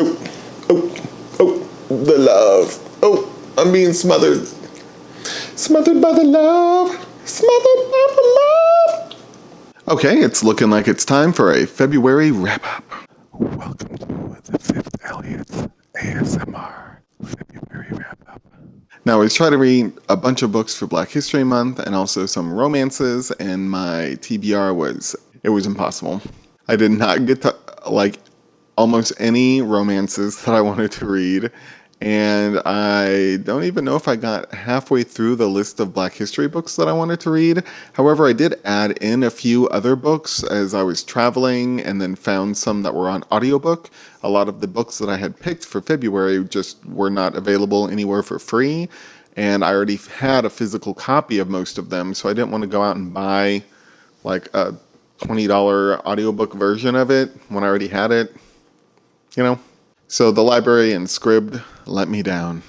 The love. Oh, I'm being smothered. Smothered by the love. Smothered by the love. Okay, it's looking like it's time for a February wrap-up. Welcome to the Fifth Elliot's ASMR February wrap-up. Now, I try to read a bunch of books for Black History Month and also some romances, and my TBR was impossible. I did not get to, almost any romances that I wanted to read, and I don't even know if I got halfway through the list of Black History books that I wanted to read. However, I did add in a few other books as I was traveling and then found some that were on audiobook. A lot of the books that I had picked for February just were not available anywhere for free, and I already had a physical copy of most of them, so I didn't want to go out and buy like a $20 audiobook version of it when I already had it, you know? So the library and Scribd let me down.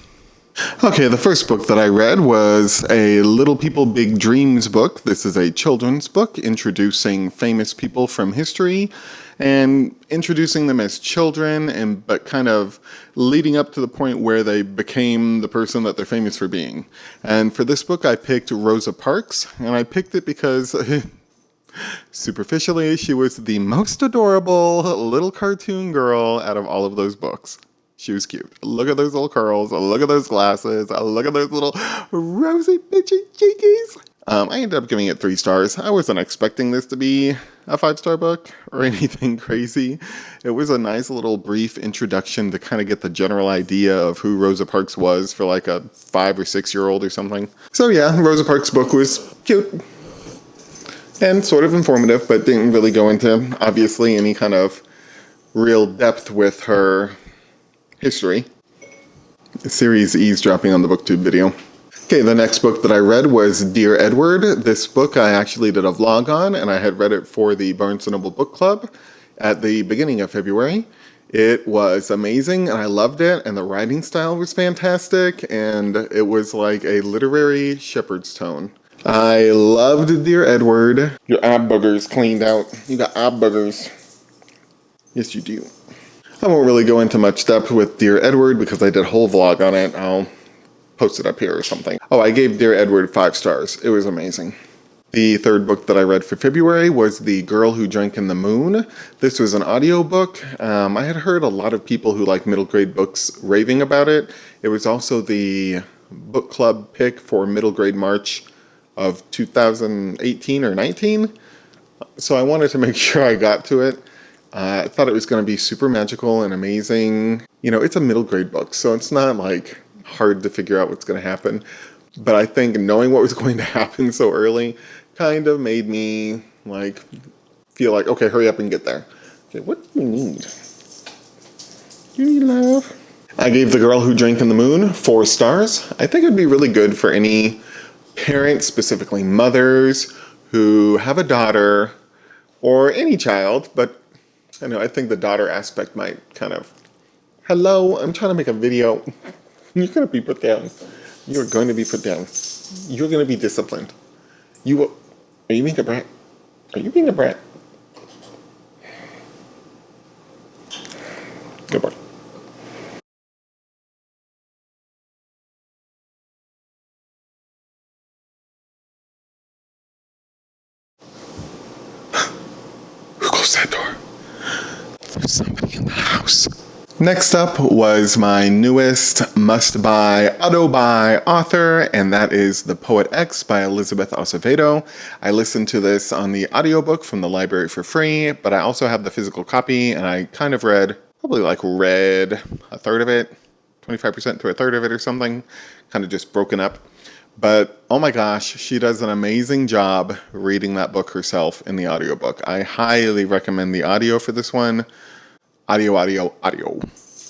Okay, the first book that I read was a Little People Big Dreams book. This is a children's book introducing famous people from history and introducing them as children, but kind of leading up to the point where they became the person that they're famous for being. And for this book, I picked Rosa Parks, and I picked it because superficially, she was the most adorable little cartoon girl out of all of those books. She was cute. Look at those little curls. Look at those glasses. Look at those little rosy bitchy cheekies. I ended up giving it 3 stars. I wasn't expecting this to be a 5-star book or anything crazy. It was a nice little brief introduction to kind of get the general idea of who Rosa Parks was for like a 5 or 6-year-old or something. So yeah, Rosa Parks' book was cute and sort of informative, but didn't really go into, obviously, any kind of real depth with her history. The series eavesdropping on the BookTube video. Okay, the next book that I read was Dear Edward. This book I actually did a vlog on, and I had read it for the Barnes & Noble Book Club at the beginning of February. It was amazing, and I loved it, and the writing style was fantastic, and it was like a literary shepherd's tone. I loved Dear Edward. Your eye boogers cleaned out. You got eye boogers. Yes, you do. I won't really go into much depth with Dear Edward because I did a whole vlog on it. I'll post it up here or something. Oh, I gave Dear Edward 5 stars. It was amazing. The third book that I read for February was The Girl Who Drank in the Moon. This was an audiobook. I had heard a lot of people who like middle grade books raving about it. It was also the book club pick for middle grade March of 2018 or 19. So I wanted to make sure I got to it. I thought it was going to be super magical and amazing. You know, it's a middle grade book, so it's not like hard to figure out what's going to happen. But I think knowing what was going to happen so early kind of made me like feel like, okay, hurry up and get there. Okay, what do you need? You need love. I gave The Girl Who Drank in the Moon 4 stars. I think it'd be really good for any parents, specifically mothers, who have a daughter or any child, but I think the daughter aspect might kind of, hello, I'm trying to make a video. You're going to be put down. You're going to be put down. You're going to be disciplined. Are you being a brat? Are you being a brat? Good boy. Who closed that door? There's somebody in the house. Next up was my newest must-buy auto-buy author, and that is The Poet X by Elizabeth Acevedo. I listened to this on the audiobook from the library for free, but I also have the physical copy, and I kind of read a third of it, 25% to a third of it or something, kind of just broken up. But oh my gosh, she does an amazing job reading that book herself in the audiobook. I highly recommend the audio for this one. Audio. I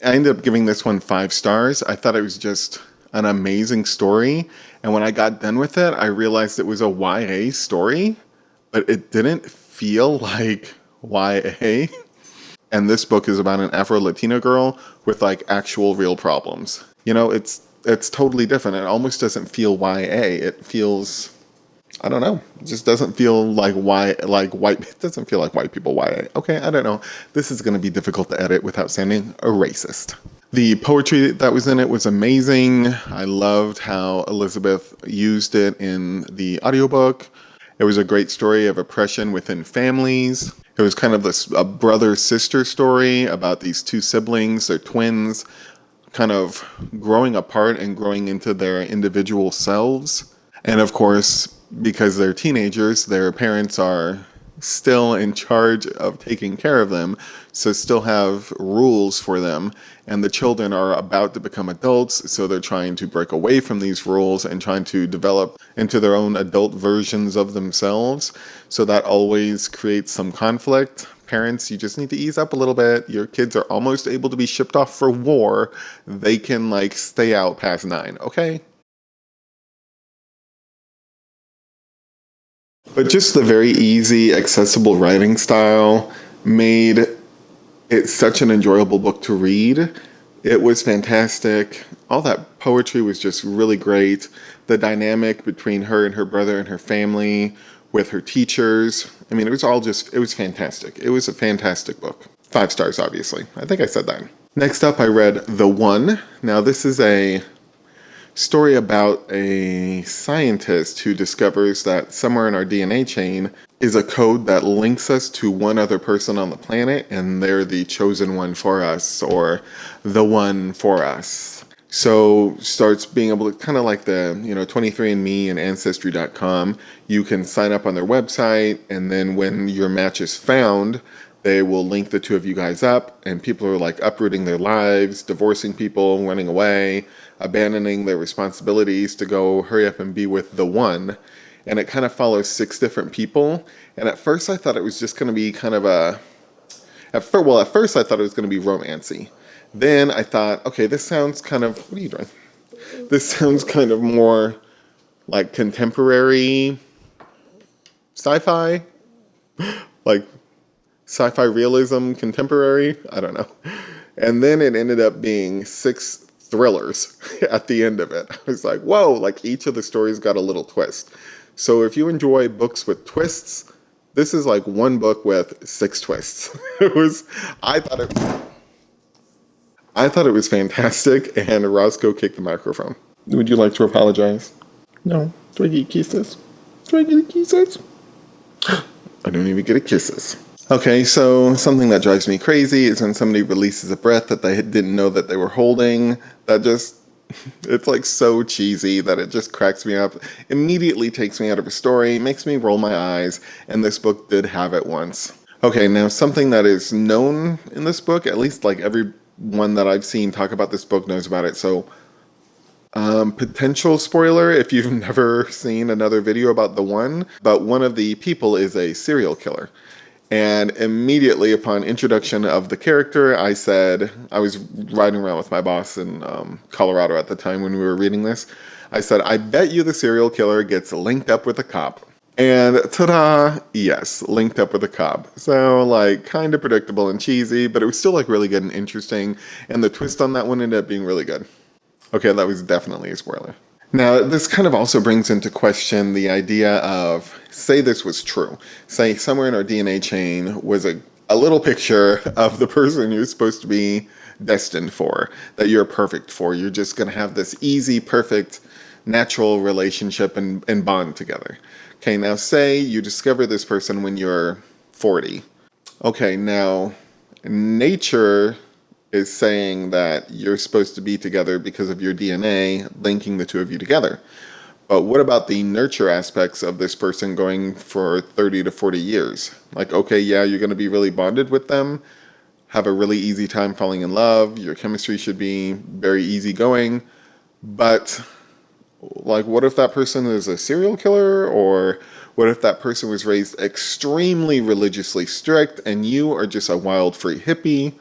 ended up giving this one 5 stars. I thought it was just an amazing story. And when I got done with it, I realized it was a YA story, but it didn't feel like YA. And this book is about an Afro-Latino girl with like actual real problems. You know, it's totally different. It almost doesn't feel YA. It feels I don't know. It just doesn't feel like white. It doesn't feel like white people YA. Okay, I don't know. This is going to be difficult to edit without sounding a racist. The poetry that was in it was amazing. I loved how Elizabeth used it in the audiobook. It was a great story of oppression within families. It was kind of a brother-sister story about these two siblings, they're twins, kind of growing apart and growing into their individual selves. And of course, because they're teenagers, their parents are still in charge of taking care of them, so still have rules for them. And the children are about to become adults, so they're trying to break away from these rules and trying to develop into their own adult versions of themselves. So that always creates some conflict. Parents, you just need to ease up a little bit. Your kids are almost able to be shipped off for war. They can stay out past 9, okay? But just the very easy, accessible writing style made it such an enjoyable book to read. It was fantastic. All that poetry was just really great. The dynamic between her and her brother and her family with her teachers. I mean, it was fantastic. It was a fantastic book. 5 stars, obviously. I think I said that. Next up, I read The One. Now, this is a story about a scientist who discovers that somewhere in our DNA chain is a code that links us to one other person on the planet, and they're the chosen one for us, or the one for us. So starts being able to, kind of like the 23andMe and Ancestry.com, you can sign up on their website, and then when your match is found, they will link the two of you guys up, and people are uprooting their lives, divorcing people, running away, abandoning their responsibilities to go hurry up and be with the one. And it kind of follows 6 different people. And at first I thought it was just going to be kind of at first I thought it was going to be romancy. Then I thought, okay, this sounds kind of, what are you doing? This sounds kind of more like contemporary sci-fi, like sci-fi realism, contemporary, I don't know. And then it ended up being 6 thrillers at the end of it. I was like, whoa, each of the stories got a little twist. So if you enjoy books with twists, this is one book with 6 twists. I thought it was fantastic, and Roscoe kicked the microphone. Would you like to apologize? No. Do I get kisses? Do I get kisses? I don't even get kisses. Okay, so something that drives me crazy is when somebody releases a breath that they didn't know that they were holding. It's so cheesy that it just cracks me up. Immediately takes me out of a story, makes me roll my eyes, and this book did have it once. Okay, now something that is known in this book, at least everyone that I've seen talk about this book knows about it, so potential spoiler if you've never seen another video about The One, but one of the people is a serial killer. And immediately upon introduction of the character, I was riding around with my boss in Colorado at the time when we were reading this. I said, I bet you the serial killer gets linked up with a cop. And ta-da, yes, linked up with a cop. So kind of predictable and cheesy, but it was still really good and interesting. And the twist on that one ended up being really good. Okay, that was definitely a spoiler. Now, this kind of also brings into question the idea of, say this was true. Say somewhere in our DNA chain was a little picture of the person you're supposed to be destined for, that you're perfect for. You're just going to have this easy, perfect, natural relationship and bond together. Okay, now say you discover this person when you're 40. Okay, now nature is saying that you're supposed to be together because of your DNA linking the two of you together. But what about the nurture aspects of this person going for 30 to 40 years? Okay, yeah, you're going to be really bonded with them, have a really easy time falling in love, your chemistry should be very easygoing, but what if that person is a serial killer? Or what if that person was raised extremely religiously strict and you are just a wild free hippie?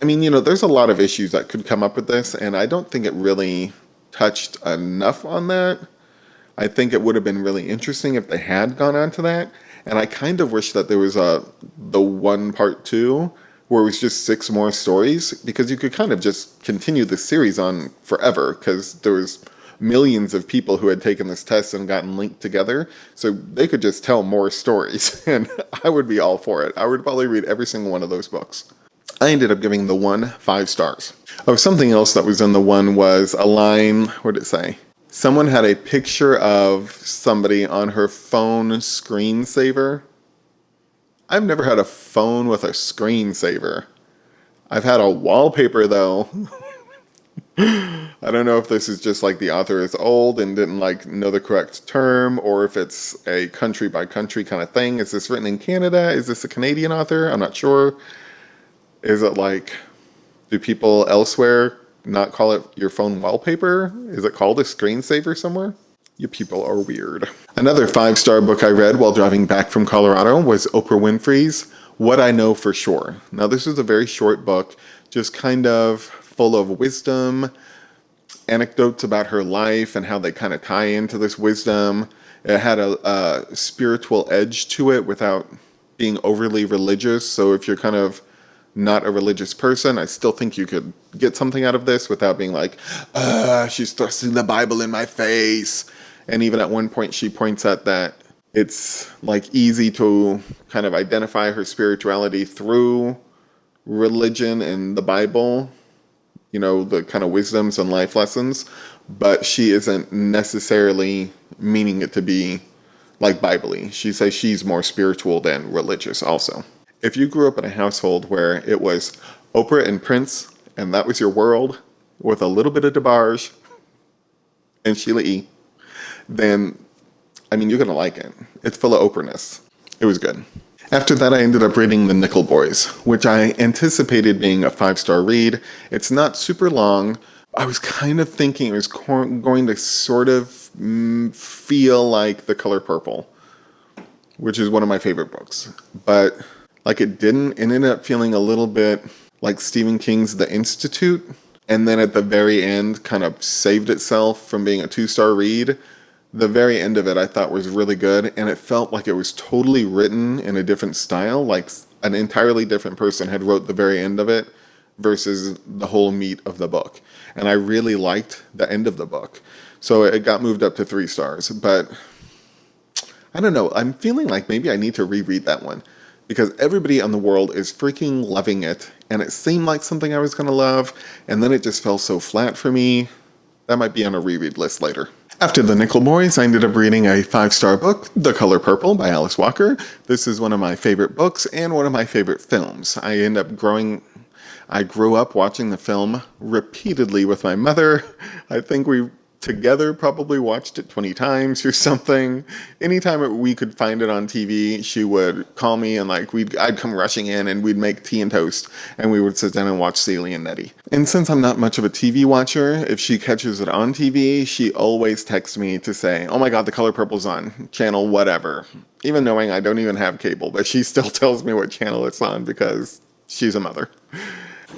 I mean, there's a lot of issues that could come up with this, and I don't think it really touched enough on that. I think it would have been really interesting if they had gone on to that, and I kind of wish that there was The One Part 2, where it was just 6 more stories, because you could kind of just continue the series on forever, because there was millions of people who had taken this test and gotten linked together. So they could just tell more stories, and I would be all for it. I would probably read every single one of those books. I ended up giving the one 5 stars. Oh, something else that was in the one was a line, what did it say? Someone had a picture of somebody on her phone screensaver. I've never had a phone with a screensaver. I've had a wallpaper though. I don't know if this is just like the author is old and didn't like know the correct term, or if it's a country by country kind of thing. Is this written in Canada? Is this a Canadian author? I'm not sure. Is it like, do people elsewhere not call it your phone wallpaper? Is it called a screensaver somewhere? You people are weird. Another 5-star book I read while driving back from Colorado was Oprah Winfrey's What I Know for Sure. Now this is a very short book, just kind of full of wisdom, anecdotes about her life and how they kind of tie into this wisdom. It had a spiritual edge to it without being overly religious. So if you're kind of not a religious person, I still think you could get something out of this without being like, she's thrusting the Bible in my face. And even at one point she points out that it's like easy to kind of identify her spirituality through religion and the Bible, you know, the kind of wisdoms and life lessons, but she isn't necessarily meaning it to be like Bible-y. She says she's more spiritual than religious also. If you grew up in a household where it was Oprah and Prince, and that was your world, with a little bit of DeBarge and Sheila E., then, I mean, you're going to like it. It's full of Oprah-ness. It was good. After that, I ended up reading The Nickel Boys, which I anticipated being a 5-star read. It's not super long. I was kind of thinking it was going to sort of feel like The Color Purple, which is one of my favorite books. But like it didn't. It ended up feeling a little bit like Stephen King's The Institute. And then at the very end kind of saved itself from being a 2-star read. The very end of it I thought was really good, and it felt like it was totally written in a different style, like an entirely different person had wrote the very end of it versus the whole meat of the book. And I really liked the end of the book. So it got moved up to 3 stars, but I don't know, I'm feeling like maybe I need to reread that one because everybody in the world is freaking loving it, and it seemed like something I was going to love, and then it just fell so flat for me. That might be on a reread list later. After The Nickel Boys, I ended up reading a 5-star book, The Color Purple by Alice Walker. This is one of my favorite books and one of my favorite films. I grew up watching the film repeatedly with my mother. I think we together probably watched it 20 times or something. Anytime we could find it on TV, she would call me and I'd come rushing in and we'd make tea and toast and we would sit down and watch Celie and Nettie. And since I'm not much of a TV watcher, if she catches it on TV, she always texts me to say, oh my God, The Color Purple's on channel whatever. Even knowing I don't even have cable, but she still tells me what channel it's on because she's a mother.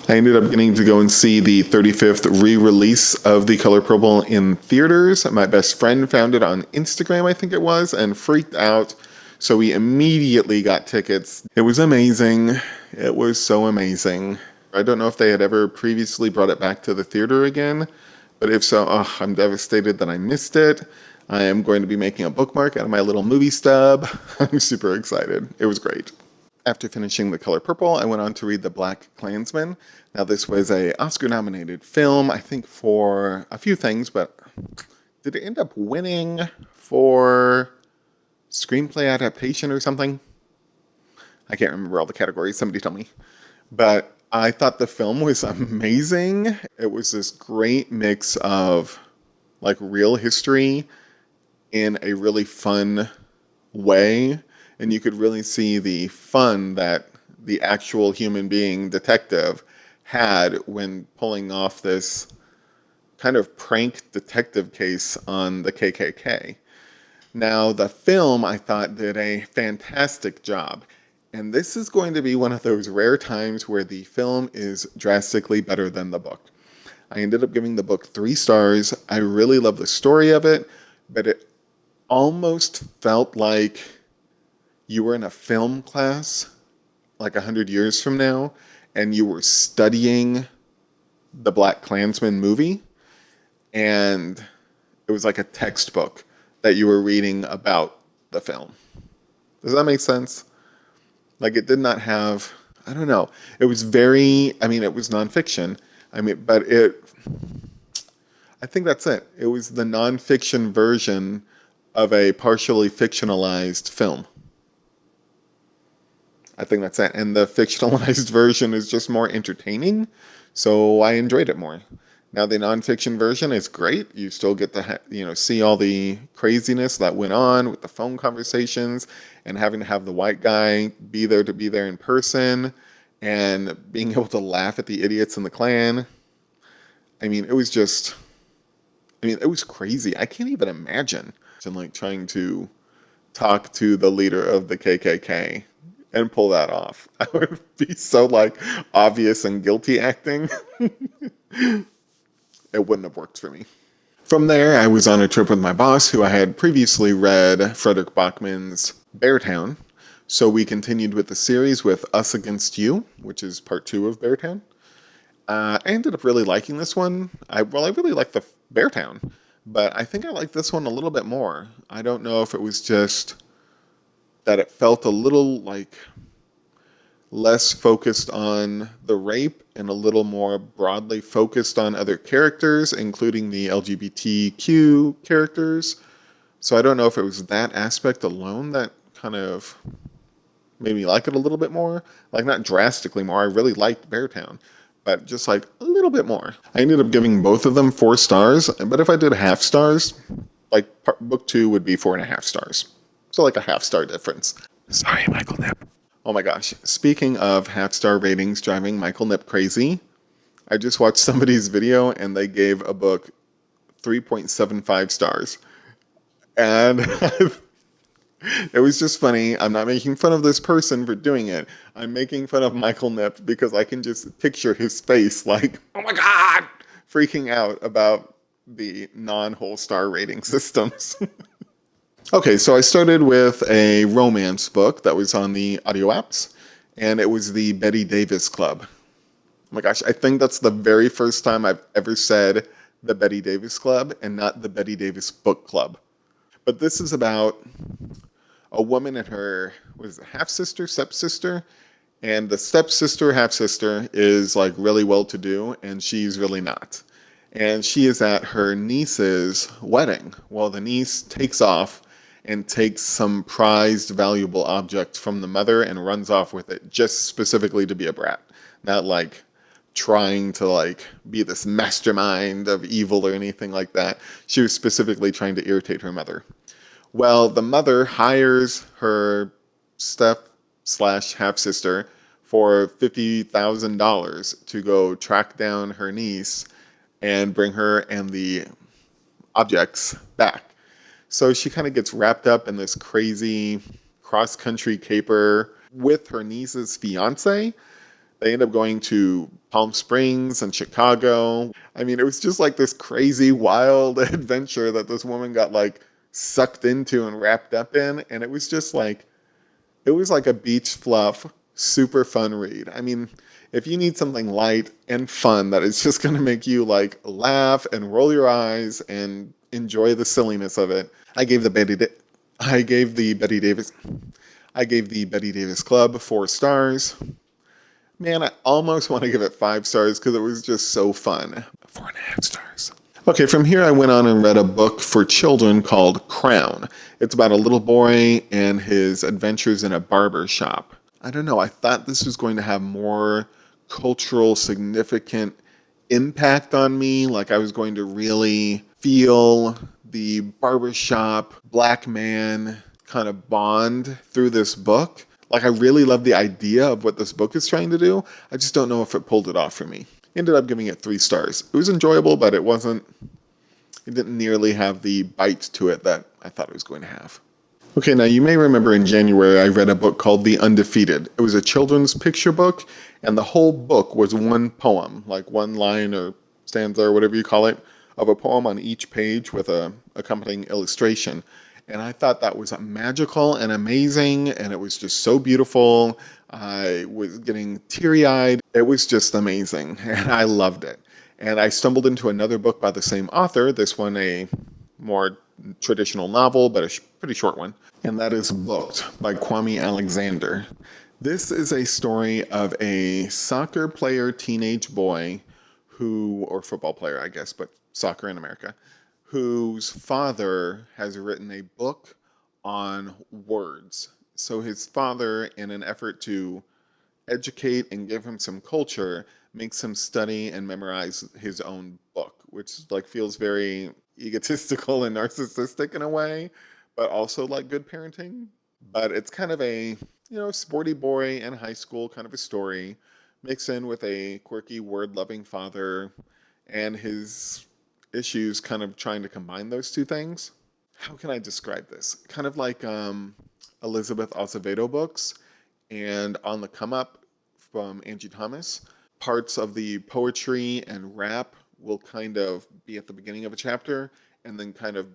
I ended up getting to go and see the 35th re-release of The Color Purple in theaters. My best friend found it on Instagram, I think it was, and freaked out. So we immediately got tickets. It was amazing. It was so amazing. I don't know if they had ever previously brought it back to the theater again, but if so, I'm devastated that I missed it. I am going to be making a bookmark out of my little movie stub. I'm super excited. It was great. After finishing The Color Purple, I went on to read The Black Klansman. Now, this was an Oscar-nominated film, I think, for a few things, but did it end up winning for screenplay adaptation or something? I can't remember all the categories. Somebody tell me. But I thought the film was amazing. It was this great mix of, like, real history in a really fun way. And you could really see the fun that the actual human being detective had when pulling off this kind of prank detective case on the KKK. Now, the film, I thought, did a fantastic job. And this is going to be one of those rare times where the film is drastically better than the book. I ended up giving the book 3 stars. I really love the story of it, but it almost felt like you were in a film class like 100 years from now and you were studying the Black Klansman movie, and it was like a textbook that you were reading about the film. Does that make sense? Like it did not have, I don't know. It was very, I mean, it was nonfiction. I mean, but I think that's it. It was the nonfiction version of a partially fictionalized film. I think that's it. And the fictionalized version is just more entertaining, so I enjoyed it more. Now the nonfiction version is great. You still get to see all the craziness that went on with the phone conversations and having to have the white guy be there to be there in person and being able to laugh at the idiots in the Klan. I mean, it was just, it was crazy. I can't even imagine like trying to talk to the leader of the KKK and pull that off. I would be so like obvious and guilty acting. It wouldn't have worked for me. From there, I was on a trip with my boss who I had previously read Frederick Bachman's Beartown. So we continued with the series with Us Against You, which is part 2 of Beartown. I ended up really liking this one. I really liked the Beartown, but I think I liked this one a little bit more. I don't know if it was just that it felt a little like less focused on the rape and a little more broadly focused on other characters, including the LGBTQ characters. So I don't know if it was that aspect alone that kind of made me like it a little bit more. Like not drastically more. I really liked Beartown, but just like a little bit more. I ended up giving both of them 4 stars, but if I did half stars, like book 2 would be 4.5 stars. So like a half-star difference. Sorry, Michael Nip. Oh my gosh. Speaking of half-star ratings driving Michael Nip crazy, I just watched somebody's video and they gave a book 3.75 stars. And it was just funny. I'm not making fun of this person for doing it. I'm making fun of Michael Nip because I can just picture his face like, oh my God, freaking out about the non-whole star rating systems. Okay, so I started with a romance book that was on the audio apps, and it was the Bette Davis Club. Oh my gosh, I think that's the very first time I've ever said the Bette Davis Club and not the Bette Davis Book Club. But this is about a woman and her, half-sister, stepsister? And the stepsister, half-sister is like really well-to-do, and she's really not. And she is at her niece's wedding. Well, the niece takes off and takes some prized, valuable object from the mother and runs off with it just specifically to be a brat. Not like trying to like be this mastermind of evil or anything like that. She was specifically trying to irritate her mother. Well, the mother hires her step/half-sister for $50,000 to go track down her niece and bring her and the objects back. So she kind of gets wrapped up in this crazy cross-country caper with her niece's fiance. They end up going to Palm Springs and Chicago. I mean, it was just like this crazy, wild adventure that this woman got like sucked into and wrapped up in. And it was just like, it was like a beach fluff, super fun read. I mean, if you need something light and fun that is just going to make you like laugh and roll your eyes and enjoy the silliness of it, I gave the Bette Davis Club 4 stars. Man, I almost want to give it 5 stars because it was just so fun. 4.5 stars. Okay, from here I went on and read a book for children called Crown. It's about a little boy and his adventures in a barber shop. I don't know, I thought this was going to have more cultural significant impact on me, like I was going to really feel the barbershop black man kind of bond through this book. Like I really love the idea of what this book is trying to do. I just don't know if it pulled it off for me. Ended up giving it 3 stars. It was enjoyable, but it didn't nearly have the bite to it that I thought it was going to have. Okay, now you may remember in January I read a book called The Undefeated. It was a children's picture book, and the whole book was one poem, like one line or stanza or whatever you call it, of a poem on each page with a accompanying illustration. And I thought that was magical and amazing, and it was just so beautiful. I was getting teary-eyed. It was just amazing, and I loved it. And I stumbled into another book by the same author, this one a more traditional novel, but a pretty short one. And that is Booked by Kwame Alexander. This is a story of a soccer player teenage boy who, or football player, I guess, but soccer in America, whose father has written a book on words. So his father, in an effort to educate and give him some culture, makes him study and memorize his own book, which like feels very egotistical and narcissistic in a way, but also like good parenting. But it's kind of a, sporty boy in high school kind of a story, mixed in with a quirky, word-loving father and his issues kind of trying to combine those two things. How can I describe this? Kind of like Elizabeth Acevedo books and On the Come Up from Angie Thomas. Parts of the poetry and rap will kind of be at the beginning of a chapter and then kind of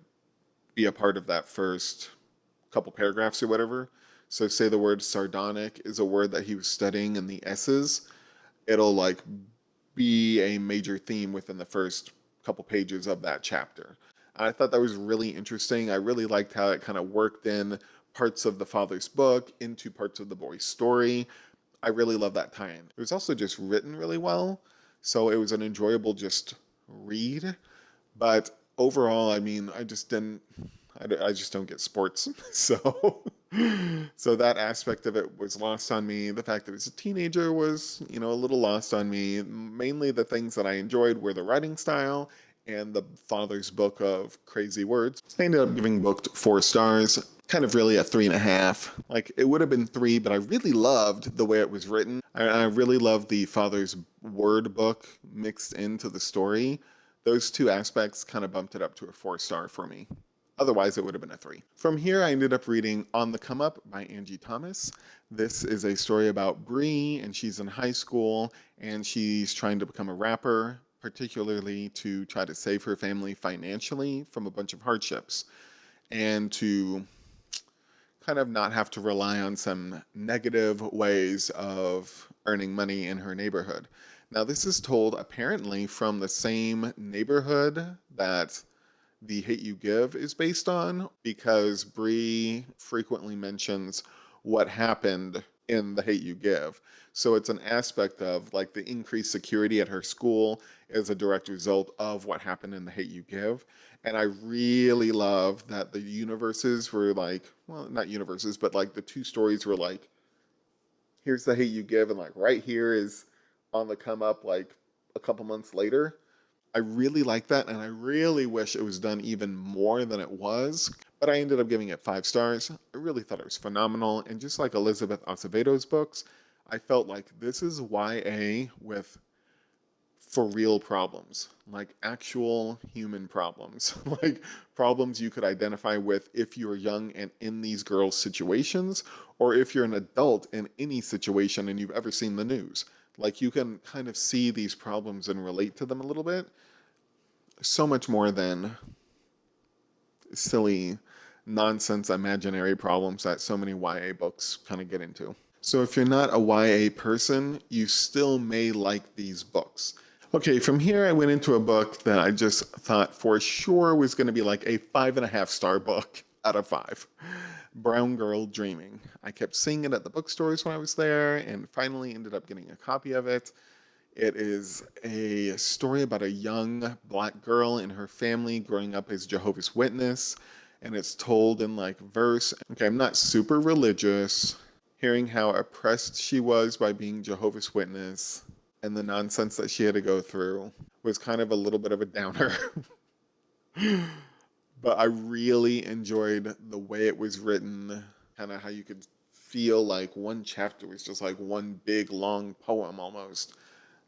be a part of that first couple paragraphs or whatever. So say the word sardonic is a word that he was studying in the S's. It'll like be a major theme within the first couple pages of that chapter. I thought that was really interesting. I really liked how it kind of worked in parts of the father's book into parts of the boy's story. I really love that tie-in. It was also just written really well, so it was an enjoyable just read. But overall, I mean, I just don't get sports, so that aspect of it was lost on me. The fact that it was a teenager was, a little lost on me. Mainly the things that I enjoyed were the writing style and the father's book of crazy words. I ended up giving Booked 4 stars, kind of really a 3.5. Like, it would have been 3, but I really loved the way it was written. I really loved the father's word book mixed into the story. Those two aspects kind of bumped it up to a 4-star for me. Otherwise, it would have been a 3. From here, I ended up reading On the Come Up by Angie Thomas. This is a story about Bree, and she's in high school, and she's trying to become a rapper, particularly to try to save her family financially from a bunch of hardships, and to kind of not have to rely on some negative ways of earning money in her neighborhood. Now, this is told apparently from the same neighborhood that The Hate You Give is based on, because Bree frequently mentions what happened in The Hate You Give. So it's an aspect of like the increased security at her school is a direct result of what happened in The Hate You Give. And I really love that the universes were like, well, not universes, but like the two stories were like, here's The Hate You Give, and like right here is On the Come Up like a couple months later. I really like that, and I really wish it was done even more than it was, but I ended up giving it 5 stars. I really thought it was phenomenal, and just like Elizabeth Acevedo's books, I felt like this is YA with for real problems, like actual human problems, like problems you could identify with if you're young and in these girls' situations, or if you're an adult in any situation and you've ever seen the news. Like you can kind of see these problems and relate to them a little bit. So much more than silly nonsense imaginary problems that so many YA books kind of get into. So if you're not a YA person, you still may like these books. Okay, from here I went into a book that I just thought for sure was going to be like a 5.5-star book out of 5. Brown Girl Dreaming. I kept seeing it at the bookstores when I was there and finally ended up getting a copy of it. It is a story about a young black girl and her family growing up as Jehovah's Witness, and it's told in like verse. Okay, I'm not super religious. Hearing how oppressed she was by being Jehovah's Witness and the nonsense that she had to go through was kind of a little bit of a downer. But I really enjoyed the way it was written, kind of how you could feel like one chapter was just like one big long poem almost.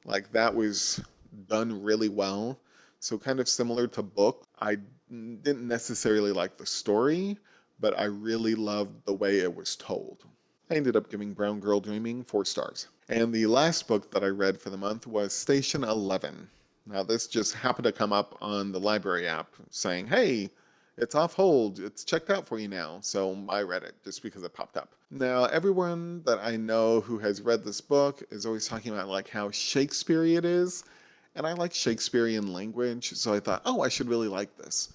Like that was done really well. So kind of similar to Book. I didn't necessarily like the story, but I really loved the way it was told. I ended up giving Brown Girl Dreaming 4 stars. And the last book that I read for the month was Station 11. Now this just happened to come up on the library app saying, hey, it's off hold, it's checked out for you now. So I read it just because it popped up. Now everyone that I know who has read this book is always talking about like how Shakespearean it is. And I like Shakespearean language, so I thought, oh, I should really like this.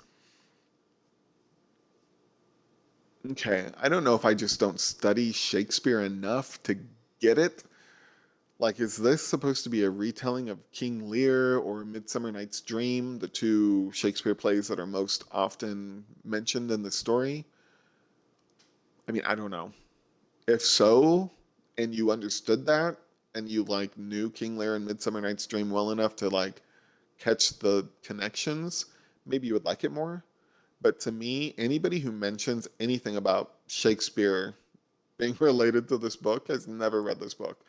Okay, I don't know if I just don't study Shakespeare enough to get it. Like, is this supposed to be a retelling of King Lear or Midsummer Night's Dream, the two Shakespeare plays that are most often mentioned in the story? I mean, I don't know. If so, and you understood that, and you like knew King Lear and Midsummer Night's Dream well enough to like catch the connections, maybe you would like it more. But to me, anybody who mentions anything about Shakespeare being related to this book has never read this book.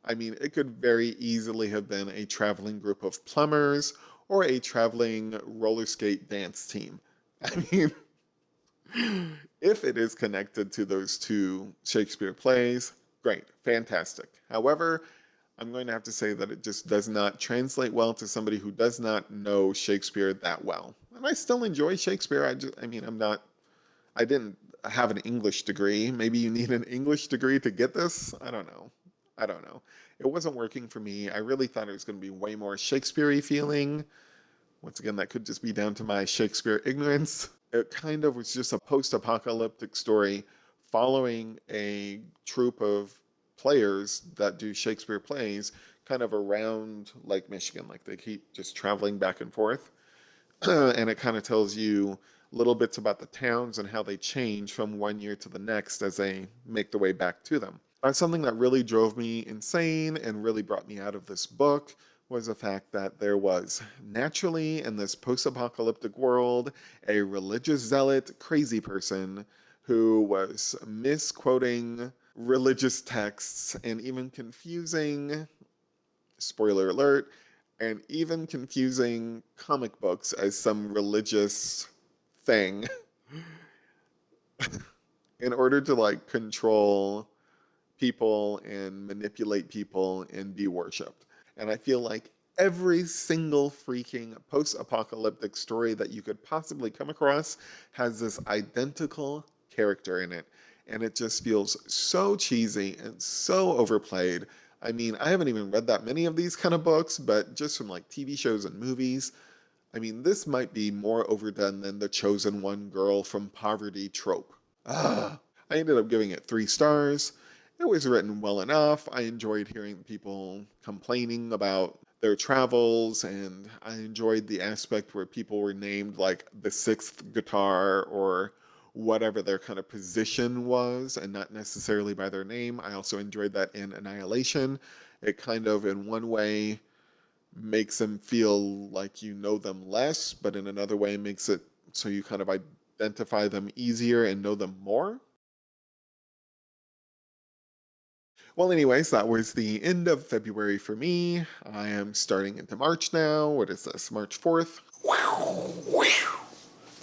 I mean, it could very easily have been a traveling group of plumbers or a traveling roller skate dance team. I mean, if it is connected to those two Shakespeare plays, great, fantastic. However, I'm going to have to say that it just does not translate well to somebody who does not know Shakespeare that well. And I still enjoy Shakespeare. I mean, I didn't have an English degree. Maybe you need an English degree to get this. I don't know. I don't know. It wasn't working for me. I really thought it was going to be way more Shakespeare-y feeling. Once again, that could just be down to my Shakespeare ignorance. It kind of was just a post-apocalyptic story following a troupe of players that do Shakespeare plays kind of around Lake Michigan. Like they keep just traveling back and forth. And it kind of tells you little bits about the towns and how they change from one year to the next as they make their way back to them. Something that really drove me insane and really brought me out of this book was the fact that there was naturally in this post-apocalyptic world a religious zealot crazy person who was misquoting religious texts and even confusing, spoiler alert, and even confusing comic books as some religious thing in order to like control people and manipulate people and be worshipped. And I feel like every single freaking post-apocalyptic story that you could possibly come across has this identical character in it. And it just feels so cheesy and so overplayed. I mean, I haven't even read that many of these kind of books, but just from like TV shows and movies, I mean, this might be more overdone than the chosen one girl from poverty trope. Ah, I ended up giving it 3 stars. It was written well enough. I enjoyed hearing people complaining about their travels, and I enjoyed the aspect where people were named like the sixth guitar or whatever their kind of position was, and not necessarily by their name. I also enjoyed that in Annihilation. It kind of, in one way, makes them feel like you know them less, but in another way makes it so you kind of identify them easier and know them more. Well, anyways, that was the end of February for me. I am starting into March now. What is this, March 4th? Do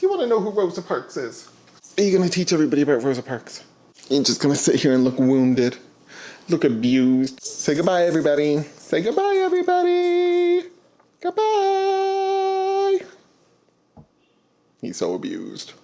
you want to know who Rosa Parks is? Are you going to teach everybody about Rosa Parks? You're just going to sit here and look wounded, look abused. Say goodbye, everybody. Say goodbye, everybody. Goodbye. He's so abused.